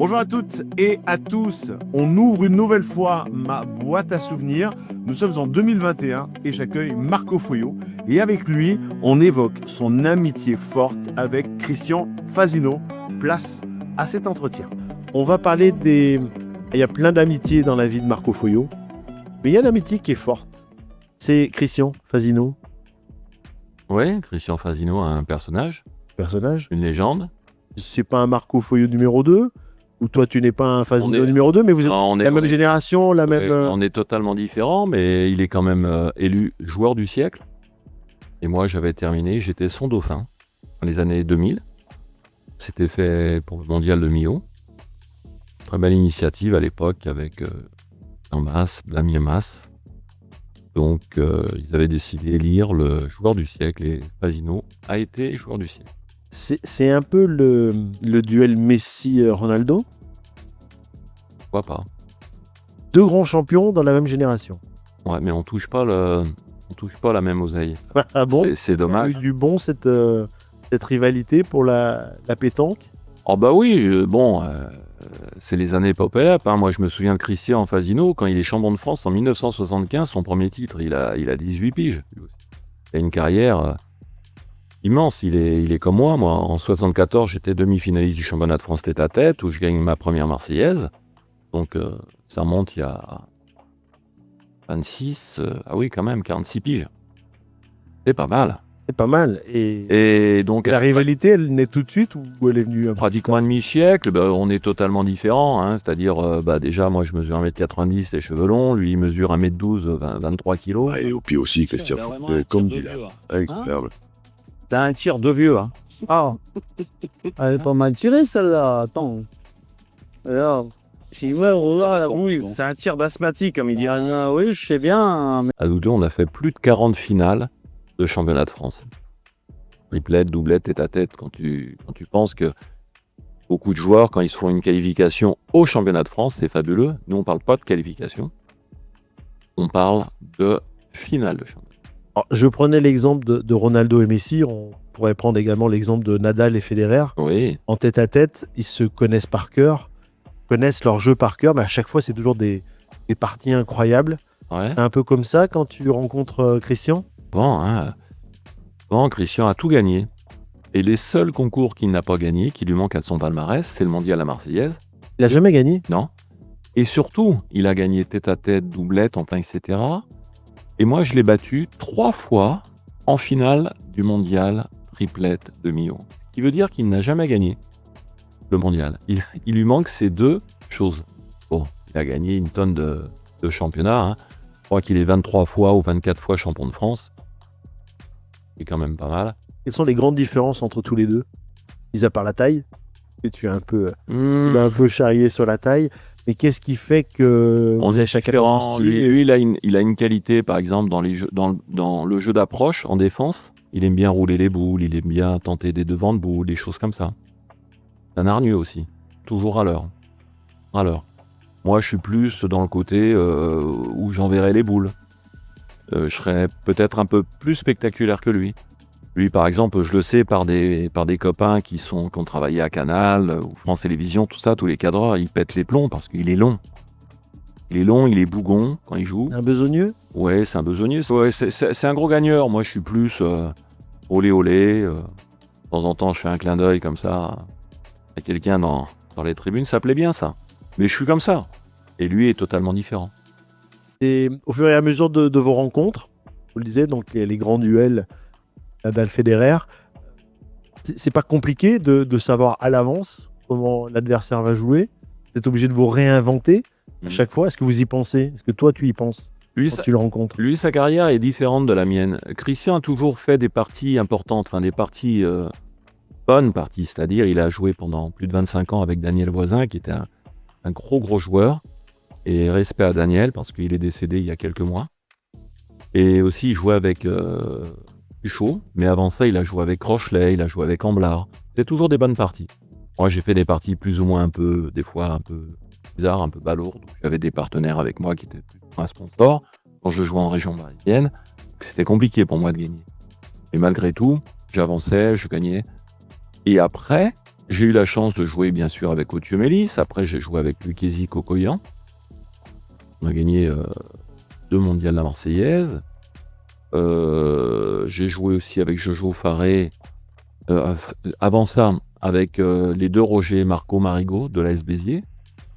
Bonjour à toutes et à tous, on ouvre une nouvelle fois ma boîte à souvenirs. Nous sommes en 2021 et j'accueille Marco Foio. Et avec lui, on évoque son amitié forte avec Christian Fasino. Place à cet entretien. On va parler des... Il y a plein d'amitiés dans la vie de Marco Foio, mais il y a une amitié qui est forte. C'est Christian Fasino. Ouais, Christian Fasino a un personnage, Personnage. une légende. C'est pas un Marco Foio numéro 2 ou toi tu n'es pas un Fasino On est- numéro 2, mais vous êtes Non, la même génération, la même... on est totalement différents, mais il est quand même élu joueur du siècle. Et moi, j'avais terminé, j'étais son dauphin dans les années 2000. C'était fait pour le mondial de Millau. Très belle initiative à l'époque avec Damien Mas. Donc, ils avaient décidé d'élire le joueur du siècle et Fasino a été joueur du siècle. C'est un peu le duel Messi-Ronaldo. Pourquoi pas? Deux grands champions dans la même génération. Ouais, mais on touche pas la même oseille. Ah bon? C'est Il y a dommage. eu du bon cette rivalité pour la pétanque. Oh bah oui, c'est les années pop-up. Moi, je me souviens de Christian Fasino, quand il est champion de France en 1975, son premier titre, il a 18 piges. Il a une carrière immense. Il est comme moi. Moi, en 74, j'étais demi-finaliste du championnat de France tête-à-tête, où je gagne ma première Marseillaise. Donc, ça remonte il y a 26, ah oui, quand même, 46 piges. C'est pas mal. C'est pas mal. Et Et donc, la rivalité, elle naît tout de suite ou elle est venue un peu pratiquement un demi-siècle, on est totalement différents. C'est-à-dire, déjà, moi, je mesure 1m90, les cheveux longs. Lui, il mesure 1m12, 23 kilos. Et au pied aussi, Christian, comme dit là. Incroyable. T'as un tir de vieux, hein. Ah, elle est pas mal tirée celle-là. Attends. Alors, si ouais, regarde, Oui, c'est un tir d'asthmatique, comme il dit. oui, je sais bien. Mais... À nous deux, on a fait plus de 40 finales de championnat de France. Triplette, doublette, tête-à-tête. Quand tu penses que beaucoup de joueurs, quand ils se font une qualification au championnat de France, c'est fabuleux. Nous, on parle pas de qualification. On parle de finale de championnat. Alors, je prenais l'exemple de Ronaldo et Messi. On pourrait prendre également l'exemple de Nadal et Federer. Oui. En tête-à-tête, ils se connaissent par cœur, connaissent leur jeu par cœur, mais à chaque fois, c'est toujours des parties incroyables. Ouais. C'est un peu comme ça quand tu rencontres Christian. Bon, Christian a tout gagné. Et les seuls concours qu'il n'a pas gagné, qui lui manquent à son palmarès, c'est le mondial à Marseillaise. Il a jamais gagné. Non. Et surtout, il a gagné tête-à-tête, doublette, enfin, etc. Et moi, je l'ai battu 3 fois en finale du mondial triplette de Millau. Ce qui veut dire qu'il n'a jamais gagné le mondial. Il lui manque ces deux choses. Bon, il a gagné une tonne de championnats. Je crois qu'il est 23 fois ou 24 fois champion de France. C'est quand même pas mal. Quelles sont les grandes différences entre tous les deux, mis à part la taille? Et tu as un peu charrié sur la taille. Mais qu'est-ce qui fait que On vous est avez chacun différents. votre style? Lui, il a une qualité, par exemple, dans le jeu d'approche, en défense. Il aime bien rouler les boules, il aime bien tenter des devants de boules, des choses comme ça. Un hargneux aussi, toujours à l'heure. Moi, je suis plus dans le côté où j'enverrai les boules. Je serais peut-être un peu plus spectaculaire que lui. Lui, par exemple, je le sais par des copains qui ont travaillé à Canal ou France Télévisions, tout ça, tous les cadreurs, ils pètent les plombs parce qu'il est long. Il est long, il est bougon quand il joue. Un besogneux? Ouais, c'est un besogneux. Ouais, c'est un gros gagneur. Moi, je suis plus olé olé. De temps en temps, je fais un clin d'œil comme ça à quelqu'un dans les tribunes. Ça plaît bien, ça. Mais je suis comme ça. Et lui est totalement différent. Et au fur et à mesure de vos rencontres, vous le disiez, donc les grands duels Nadal-Federer, c'est pas compliqué de savoir à l'avance comment l'adversaire va jouer. Vous êtes obligé de vous réinventer à chaque fois. Est-ce que vous y pensez? Est-ce que toi, tu y penses quand tu le rencontres? Lui, sa carrière est différente de la mienne. Christian a toujours fait des parties importantes, enfin des parties, bonnes parties. C'est-à-dire, il a joué pendant plus de 25 ans avec Daniel Voisin, qui était un gros joueur. Et respect à Daniel, parce qu'il est décédé il y a quelques mois. Et aussi, il jouait avec Puchot. Mais avant ça, il a joué avec Rochelet, il a joué avec Amblard. C'est toujours des bonnes parties. Moi, j'ai fait des parties plus ou moins des fois un peu bizarres, un peu balourdes. J'avais des partenaires avec moi qui étaient plus un sponsor. Quand je jouais en région parisienne, c'était compliqué pour moi de gagner. Et malgré tout, j'avançais, je gagnais. Et après, J'ai eu la chance de jouer bien sûr avec Othieu Mélis. Après, j'ai joué avec Lucchesi Cocoyan. On a gagné 2 mondiales de la Marseillaise. J'ai joué aussi avec Jojo Faré. Avant ça, avec les 2 Roger et Marco Marigot de l'AS Béziers,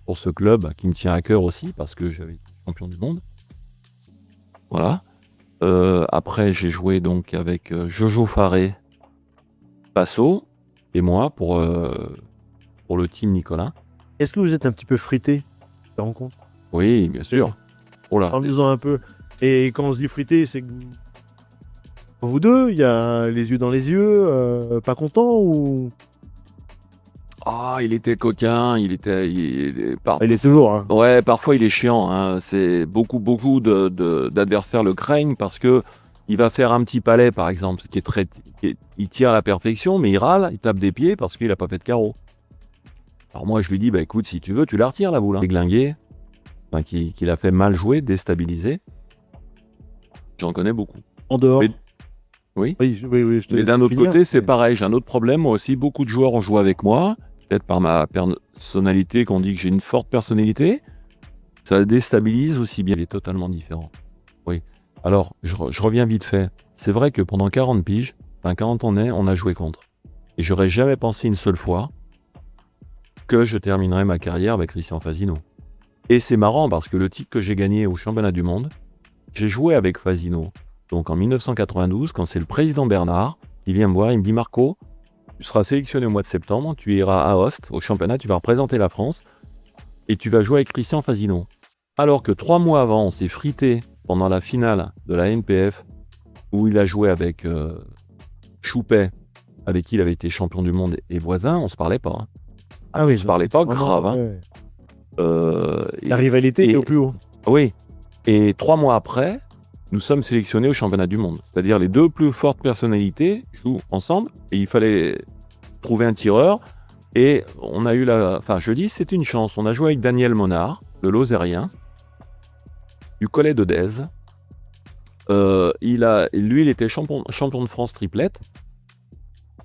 pour ce club qui me tient à cœur aussi, parce que j'avais été champion du monde. Voilà. Après, j'ai joué donc avec Jojo Faré, Passo, et moi pour le team Nicolas. Est-ce que vous êtes un petit peu frité de rencontre? Oui, bien sûr. Oh là. Parle-nous-en un peu. Et quand on se dit frité, c'est que vous deux, il y a les yeux dans les yeux, pas content ou... Ah, il était coquin, il est Il est toujours, hein. Ouais, parfois il est chiant. Hein. C'est beaucoup d'adversaires le craignent parce que il va faire un petit palais, par exemple, il tire à la perfection, mais il râle, il tape des pieds parce qu'il a pas fait de carreau. Alors moi, je lui dis, bah écoute, si tu veux, tu la retires la boule. Déglingué, qu'il a fait mal jouer, déstabilisé. J'en connais beaucoup. En dehors. Mais- Oui. Oui, je te Mais laisse d'un autre finir. côté, c'est pareil. J'ai un autre problème. Moi aussi, beaucoup de joueurs ont joué avec moi. Peut-être par ma personnalité, qu'on dit que j'ai une forte personnalité. Ça déstabilise aussi bien. Il est totalement différent. Oui. Alors, je reviens vite fait. C'est vrai que pendant 40 piges, 40 ans, on a joué contre. Et j'aurais jamais pensé une seule fois que je terminerais ma carrière avec Christian Fasino. Et c'est marrant parce que le titre que j'ai gagné au championnat du monde, j'ai joué avec Fasino. Donc en 1992, quand c'est le président Bernard, il vient me voir, il me dit « Marco, tu seras sélectionné au mois de septembre, tu iras à Host, au championnat, tu vas représenter la France, et tu vas jouer avec Christian Fasino. » Alors que 3 mois avant, on s'est frité pendant la finale de la NPF, où il a joué avec Choupet, avec qui il avait été champion du monde et voisin, on se parlait pas. Hein. Ah oui, On se parlait pas, vraiment, grave. Hein. ouais. Et- La rivalité et- était au plus haut. Oui. Et 3 mois après, nous sommes sélectionnés au championnat du monde. C'est-à-dire les 2 plus fortes personnalités jouent ensemble et il fallait trouver un tireur. Et on a eu Enfin, je dis, c'est une chance. On a joué avec Daniel Monard, de Lozérien, du Collet de Dèze. Lui, il était champion de France triplette.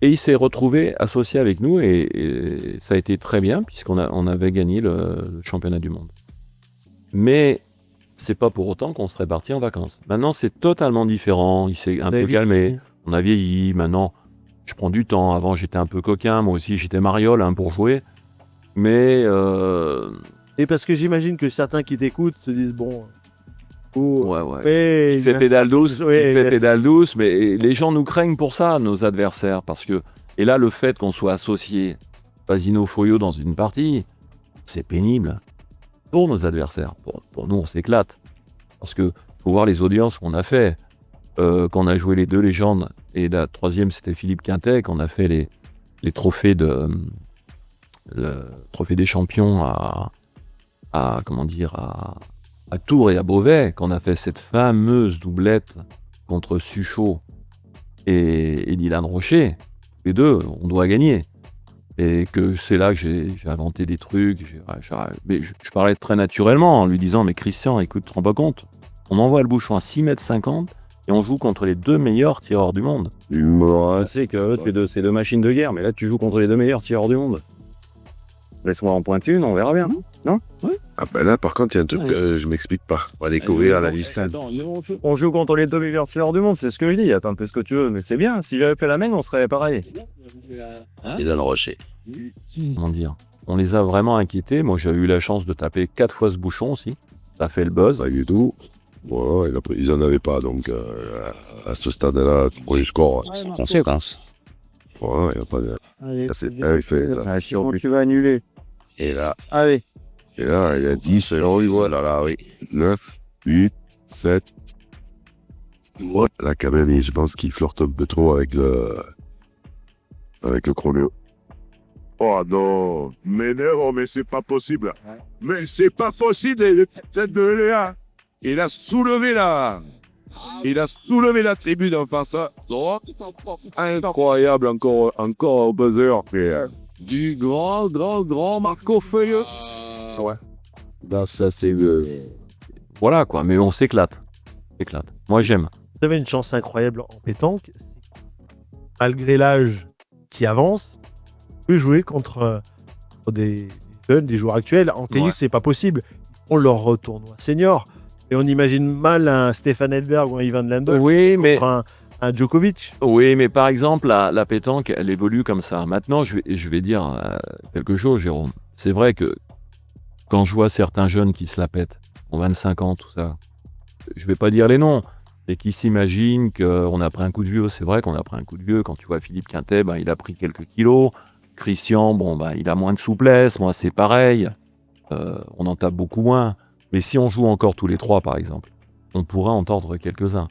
Et il s'est retrouvé associé avec nous et ça a été très bien puisqu'on avait gagné le championnat du monde. Mais c'est pas pour autant qu'on serait parti en vacances. Maintenant, c'est totalement différent. Il s'est un peu calmé. On a vieilli. Maintenant, je prends du temps. Avant, j'étais un peu coquin. Moi aussi, j'étais mariole pour jouer. Mais Et parce que j'imagine que certains qui t'écoutent se disent bon. ouais. Il fait pédale douce. Ouais, Il fait pédale douce. Mais les gens nous craignent pour ça, nos adversaires, parce que et là, le fait qu'on soit associé Fasino Foyot dans une partie, c'est pénible pour nos adversaires. Pour nous, on s'éclate. Parce que faut voir les audiences qu'on a fait. Quand on a joué les 2 légendes, et la 3e, c'était Philippe Quintet, qu'on a fait les trophées le trophée des champions à Tours et à Beauvais, qu'on a fait cette fameuse doublette contre Suchot et Dylan Rocher. Les 2, on doit gagner. Et que c'est là que j'ai inventé des trucs. Mais je parlais très naturellement en lui disant « Mais Christian, écoute, tu te rends pas compte? On envoie le bouchon à 6,50 m et on joue contre les 2 meilleurs tireurs du monde. » Je sais que c'est 2 machines de guerre, mais là, tu joues contre les 2 meilleurs tireurs du monde. Laisse-moi en pointer une, on verra bien. Non? Ah ben là, par contre, il y a un truc que je m'explique pas. On va découvrir à la listade. On joue contre les 2 meilleurs tireurs du monde, c'est ce que je dis. Attends un peu ce que tu veux, mais c'est bien. Si j'avais fait la même, on serait pareil. Il a le rocher. Comment dire? On les a vraiment inquiétés. Moi, j'ai eu la chance de taper 4 fois ce bouchon aussi. Ça a fait le buzz. Pas du tout. Voilà, ils en avaient pas, donc à ce stade-là, pour les scores, Conséquence. voilà, il n'y a pas de... Allez, Ça, c'est bien fait, ça. sinon tu vas annuler. Et là, Allez. il y a 10, et là, on y voit, là, oui. 9, 8, 7. Ouais. Là, quand même, je pense qu'il flirte un peu trop avec le chrono. Oh non, mais non, mais c'est pas possible. Mais c'est pas possible, cette de Léa. Il a soulevé la tribune en face. Incroyable, encore au buzzer. Du grand Marco Feuilleux. Ouais. Là, ça, c'est voilà, quoi. Mais on s'éclate. Moi, j'aime. Vous avez une chance incroyable en pétanque. Malgré l'âge qui avance, peut jouer contre des jeunes, des joueurs actuels. En tennis, Ouais. c'est pas possible. On leur tournoi senior. Et on imagine mal un Stefan Edberg ou un Ivan Lendl Oui, mais contre un Djokovic. Oui, mais par exemple, la pétanque, elle évolue comme ça. Maintenant, je vais dire quelque chose, Jérôme. C'est vrai que quand je vois certains jeunes qui se la pètent, ont 25 ans, tout ça, je vais pas dire les noms, et qui s'imaginent qu'on a pris un coup de vieux. C'est vrai qu'on a pris un coup de vieux. Quand tu vois Philippe Quintet, ben, il a pris quelques kilos. Christian, bon, ben, il a moins de souplesse. Moi, c'est pareil. On en tape beaucoup moins. Mais si on joue encore tous les trois, par exemple, on pourra en tordre quelques-uns.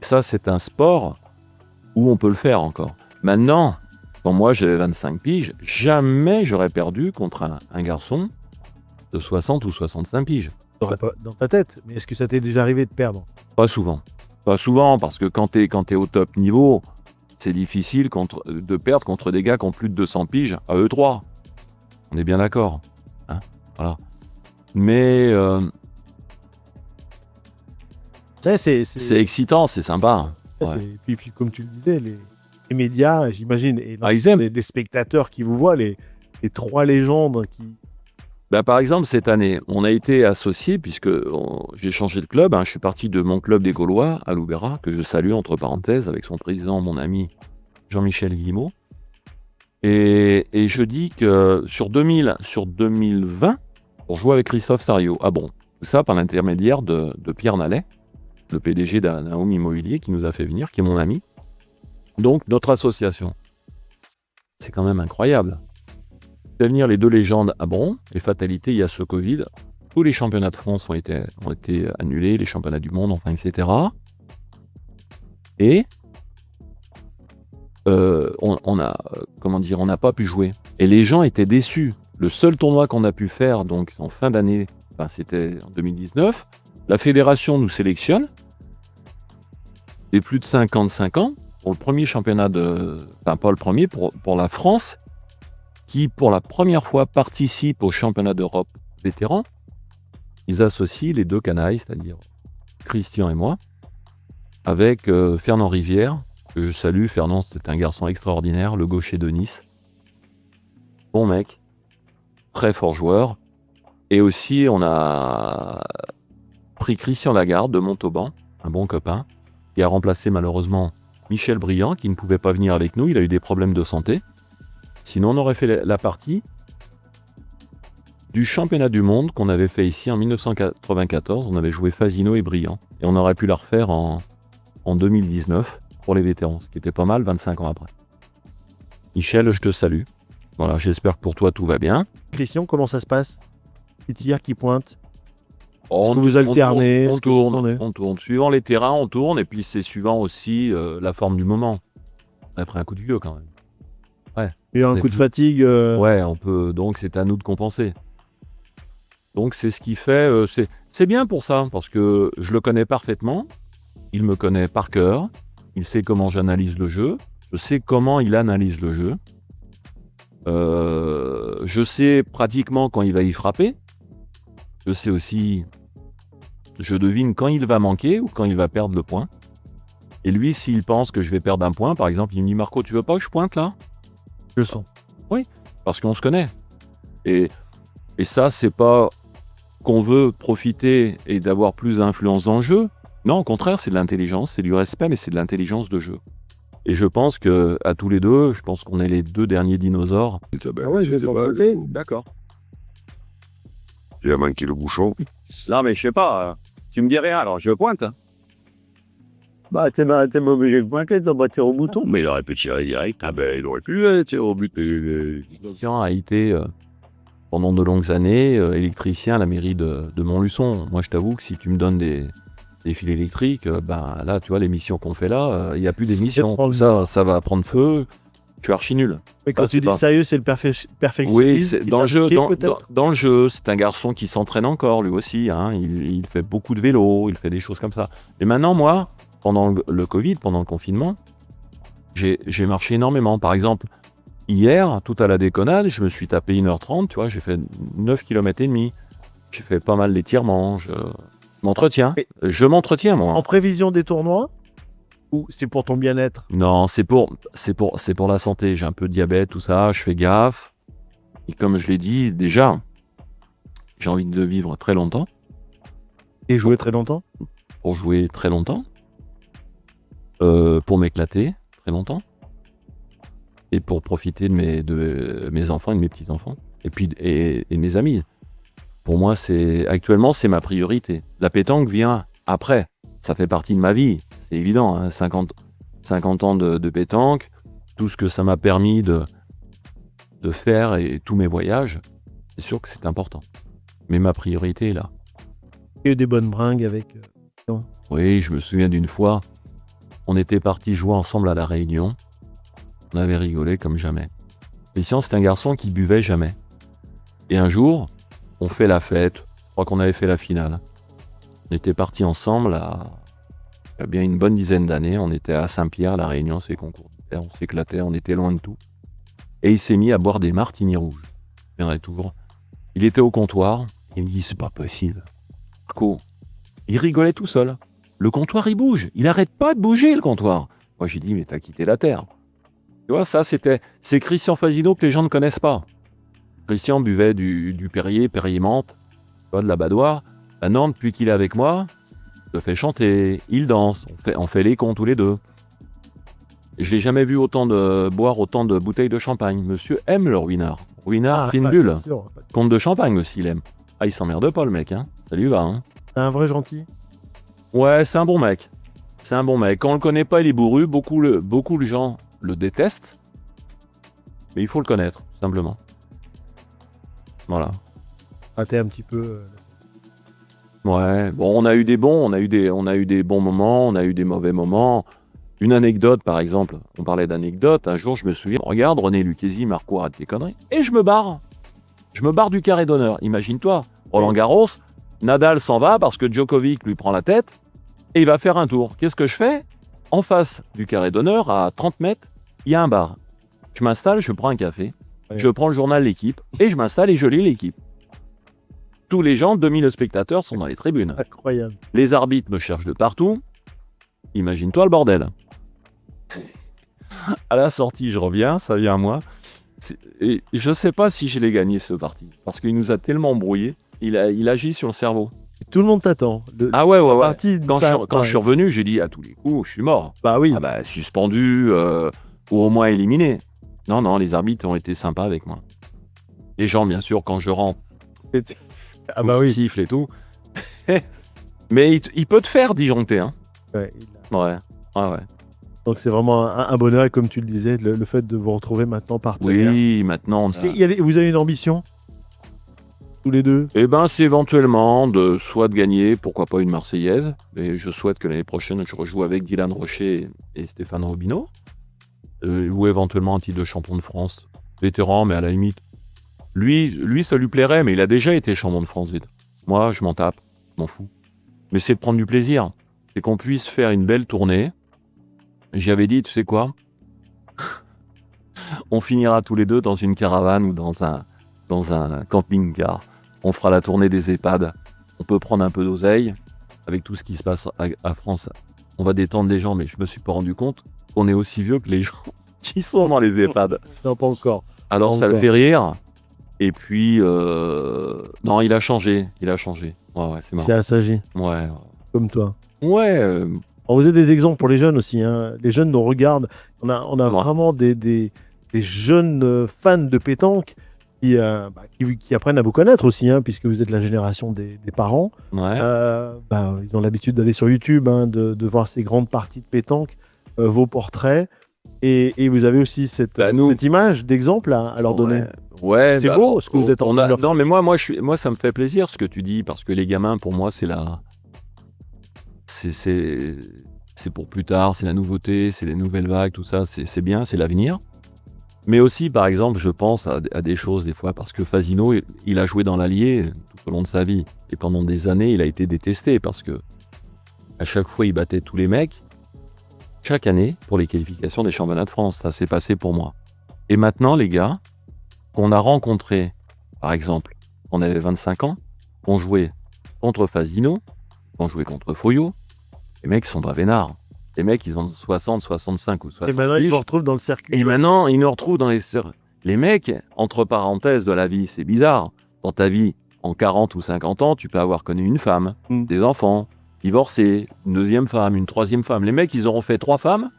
Ça, c'est un sport où on peut le faire encore. Maintenant, quand moi j'avais 25 piges, jamais j'aurais perdu contre un garçon de 60 ou 65 piges. T'aurais pas dans ta tête. Mais est-ce que ça t'est déjà arrivé de perdre? Pas souvent. Pas souvent, parce que quand t'es au top niveau, c'est difficile de perdre contre des gars qui ont plus de 200 piges à eux trois. On est bien d'accord. Hein, voilà. Mais c'est excitant, c'est sympa. Ouais. Puis, comme tu le disais, les médias, j'imagine, et ils aiment. des spectateurs qui vous voient, les trois légendes qui. Bah, par exemple, cette année, on a été associés, puisque j'ai changé de club. Hein, je suis parti de mon club des Gaulois à Loubera, que je salue entre parenthèses, avec son président, mon ami Jean-Michel Guillemot. Et je dis que sur 2020, on jouait avec Christophe Sario. Ah bon, ça par l'intermédiaire de Pierre Nallet, le PDG d'un home immobilier qui nous a fait venir, qui est mon ami. Donc, notre association. C'est quand même incroyable. Fait venir les deux légendes à Bron, et fatalité, il y a ce Covid. Tous les championnats de France ont été annulés, les championnats du monde, enfin, etc. Et on n'a pas pu jouer. Et les gens étaient déçus. Le seul tournoi qu'on a pu faire, donc en fin d'année, enfin, c'était en 2019, la fédération nous sélectionne, des plus de 55 ans, pour le premier championnat pas le premier, pour la France, qui pour la première fois participe au championnat d'Europe vétéran. Ils associent les deux canailles, c'est-à-dire Christian et moi, avec Fernand Rivière, que je salue. Fernand, c'est un garçon extraordinaire, le gaucher de Nice. Bon mec, très fort joueur. Et aussi, on a pris Christian Lagarde de Montauban, un bon copain, qui a remplacé malheureusement Michel Briand, qui ne pouvait pas venir avec nous, il a eu des problèmes de santé. Sinon, on aurait fait la partie du championnat du monde qu'on avait fait ici en 1994. On avait joué Fasino et Briand. Et on aurait pu la refaire en 2019 pour les vétérans, ce qui était pas mal 25 ans après. Michel, je te salue. Voilà, j'espère que pour toi tout va bien. Christian, comment ça se passe? Les tirs qui pointent? Est-ce que vous alternez? On tourne. Suivant les terrains, on tourne. Et puis c'est suivant aussi la forme du moment. On a pris un coup de vieux quand même. Ouais. Il y a un coup de fatigue. Ouais, on peut. Donc c'est à nous de compenser. Donc c'est ce qui fait. C'est bien pour ça, parce que je le connais parfaitement. Il me connaît par cœur. Il sait comment j'analyse le jeu. Je sais comment il analyse le jeu. Je sais pratiquement quand il va y frapper. Je sais aussi. Je devine quand il va manquer ou quand il va perdre le point. Et lui, s'il pense que je vais perdre un point, par exemple, il me dit Marco, tu veux pas que je pointe là? Je le sens. Oui, parce qu'on se connaît. Et ça, c'est pas qu'on veut profiter et d'avoir plus d'influence dans le jeu. Non, au contraire, c'est de l'intelligence, c'est du respect, mais c'est de l'intelligence de jeu. Et je pense que à tous les deux, je pense qu'on est les deux derniers dinosaures. Ah ouais, je sais pas. D'accord. Il a manqué le bouchon. Non, mais je sais pas. Tu me dis rien, alors je pointe. Hein. Bah, t'es obligé de pointer, t'as pas tiré au bouton. Mais il aurait pu tirer direct. Ah ben, il aurait pu tirer au but. Christian a été, pendant de longues années, électricien à la mairie de Montluçon. Moi, je t'avoue que si tu me donnes des fils électriques, ben là, tu vois, les missions qu'on fait là, il n'y a plus d'émissions. Ça va prendre feu. Je suis archi nul. Mais quand tu dis sérieux, c'est le perfectionnisme. Oui, c'est dans le jeu. Peut-être. Dans le jeu, c'est un garçon qui s'entraîne encore, lui aussi. Hein. Il fait beaucoup de vélo, il fait des choses comme ça. Et maintenant, moi, pendant le Covid, pendant le confinement, j'ai marché énormément. Par exemple, hier, tout à la déconnade, je me suis tapé 1h30, tu vois, j'ai fait 9 km et demi. J'ai fait pas mal d'étirements. Je m'entretiens, moi. En prévision des tournois, Ou c'est pour ton bien-être? Non, c'est pour la santé. J'ai un peu de diabète, tout ça, je fais gaffe. Et comme je l'ai dit, déjà, j'ai envie de vivre très longtemps, Et jouer très longtemps? pour jouer très longtemps, pour m'éclater très longtemps, et pour profiter de mes enfants et de mes petits-enfants, et puis et mes amis. Pour moi, actuellement, c'est ma priorité. La pétanque vient après. Ça fait partie de ma vie, c'est évident. Hein, 50 ans de pétanque, tout ce que ça m'a permis de faire et tous mes voyages, c'est sûr que c'est important. Mais ma priorité est là. Il y a eu des bonnes bringues avec... Oui, je me souviens d'une fois, on était partis jouer ensemble à La Réunion. On avait rigolé comme jamais. Christian, c'est un garçon qui buvait jamais. Et un jour, on fait la fête. Je crois qu'on avait fait la finale. On était partis ensemble il y a bien une bonne dizaine d'années. On était à Saint-Pierre, La Réunion, c'est concours d'hiver. On s'éclatait, on était loin de tout. Et il s'est mis à boire des martinis rouges. Je me souviendrai toujours. Il était au comptoir. Il me dit, c'est pas possible. Marco, il rigolait tout seul. Le comptoir, il bouge. Il arrête pas de bouger, le comptoir. Moi, j'ai dit, mais t'as quitté la terre. Tu vois, c'est Christian Fasino que les gens ne connaissent pas. Christian buvait du Perrier menthe, tu vois, de la Badoire. Maintenant, depuis qu'il est avec moi, je le fais chanter, il danse, on fait les cons tous les deux. Et je l'ai jamais vu boire autant de bouteilles de champagne. Monsieur aime le ruinard. Ruinard, fine bulle. bien sûr. Comte de champagne aussi, il aime. Ah, il s'emmerde pas, le mec, hein. Ça lui va, hein. C'est un vrai gentil. Ouais, c'est un bon mec. C'est un bon mec. Quand on le connaît pas, il est bourru. Beaucoup de gens le détestent. Mais il faut le connaître, simplement. Voilà. Raté un petit peu... Ouais. Bon, on a eu des bons moments, on a eu des mauvais moments. Une anecdote, par exemple. On parlait d'anecdote. Un jour, je me souviens, regarde, René Lucchesi, Marco, arrête tes conneries. Et je me barre. Je me barre du carré d'honneur. Imagine-toi. Roland Garros, Nadal s'en va parce que Djokovic lui prend la tête et il va faire un tour. Qu'est-ce que je fais? En face du carré d'honneur, à 30 mètres, il y a un bar. Je m'installe, je prends un café, je prends le journal L'équipe et je m'installe et je lis L'équipe. Tous les gens, 2000 spectateurs, sont dans les tribunes. Incroyable. Les arbitres me cherchent de partout. Imagine-toi le bordel. À la sortie, je reviens, ça vient à moi. Et je sais pas si je l'ai gagné ce parti parce qu'il nous a tellement embrouillés. Il agit sur le cerveau. Tout le monde t'attend. Ah ouais. Partie, Quand je suis revenu, j'ai dit à tous les coups, je suis mort. Bah oui. Ah bah, suspendu ou au moins éliminé. Non, les arbitres ont été sympas avec moi. Les gens, bien sûr, quand je rentre, Ah bah oui. sifflent et tout. Mais il peut te faire disjoncter. Hein. Ouais. Ouais. Donc c'est vraiment un bonheur et comme tu le disais, le fait de vous retrouver maintenant partenaire. Oui, maintenant, Vous avez une ambition tous les deux? Eh ben, c'est éventuellement soit de gagner, pourquoi pas une Marseillaise. Et je souhaite que l'année prochaine, je rejoue avec Dylan Rocher et Stéphane Robineau. Ou éventuellement un titre de champion de France. Vétéran, mais à la limite. Lui, ça lui plairait, mais il a déjà été champion de France vite. Moi, je m'en tape, je m'en fous. Mais c'est de prendre du plaisir. C'est qu'on puisse faire une belle tournée. J'y avais dit, tu sais quoi? On finira tous les deux dans une caravane ou dans un camping-car. On fera la tournée des EHPAD. On peut prendre un peu d'oseille. Avec tout ce qui se passe à France, on va détendre les gens, mais je me suis pas rendu compte qu'on est aussi vieux que les gens qui sont dans les EHPAD. Non, pas encore. Alors ça le fait rire. Et puis, non, il a changé. Ouais, c'est marrant. C'est assagi, Ouais. comme toi. Ouais. On vous êtes des exemples pour les jeunes aussi. Hein. Les jeunes nous regardent. On a Ouais. vraiment des jeunes fans de pétanque qui apprennent à vous connaître aussi, hein, puisque vous êtes la génération des parents. Ouais. Ils ont l'habitude d'aller sur YouTube, hein, de voir ces grandes parties de pétanque, vos portraits. Et vous avez aussi cette image d'exemple à leur donner. Ouais. C'est beau ce que vous êtes en train de leur faire. Non, mais moi, ça me fait plaisir ce que tu dis, parce que les gamins, pour moi, c'est pour plus tard, c'est la nouveauté, c'est les nouvelles vagues, tout ça, c'est bien, c'est l'avenir. Mais aussi, par exemple, je pense à des choses des fois, parce que Fasino, il a joué dans l'Allier tout au long de sa vie. Et pendant des années, il a été détesté, parce que à chaque fois, il battait tous les mecs, chaque année, pour les qualifications des championnats de France. Ça s'est passé pour moi. Et maintenant, les gars, qu'on a rencontrés, par exemple, on avait 25 ans, on jouait contre Fasino, on jouait contre Foyot, les mecs sont pas vénards. Les mecs, ils ont 60, 65 ou 60 Et maintenant, ils piges. vous retrouvent dans le circuit. Et maintenant, ils nous retrouvent dans les mecs, entre parenthèses de la vie, c'est bizarre. Dans ta vie, en 40 ou 50 ans, tu peux avoir connu une femme, des enfants, divorcé, une deuxième femme, une troisième femme. Les mecs, ils auront fait 3 femmes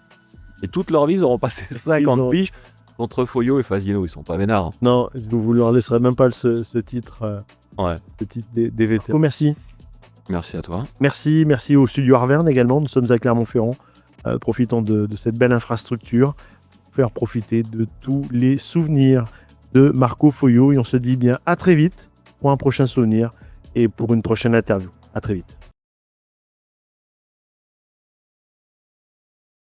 et toute leur vie, ils auront passé 50 piges contre Foyot et Fasino. Ils sont pas vénards. Non, vous leur laisserez même pas ce titre. Ouais. Ce titre des vétérans. Merci. Merci à toi. Merci au studio Arverne également. Nous sommes à Clermont-Ferrand. Profitons de cette belle infrastructure pour faire profiter de tous les souvenirs de Marco Foyot. Et on se dit bien à très vite pour un prochain souvenir et pour une prochaine interview. À très vite.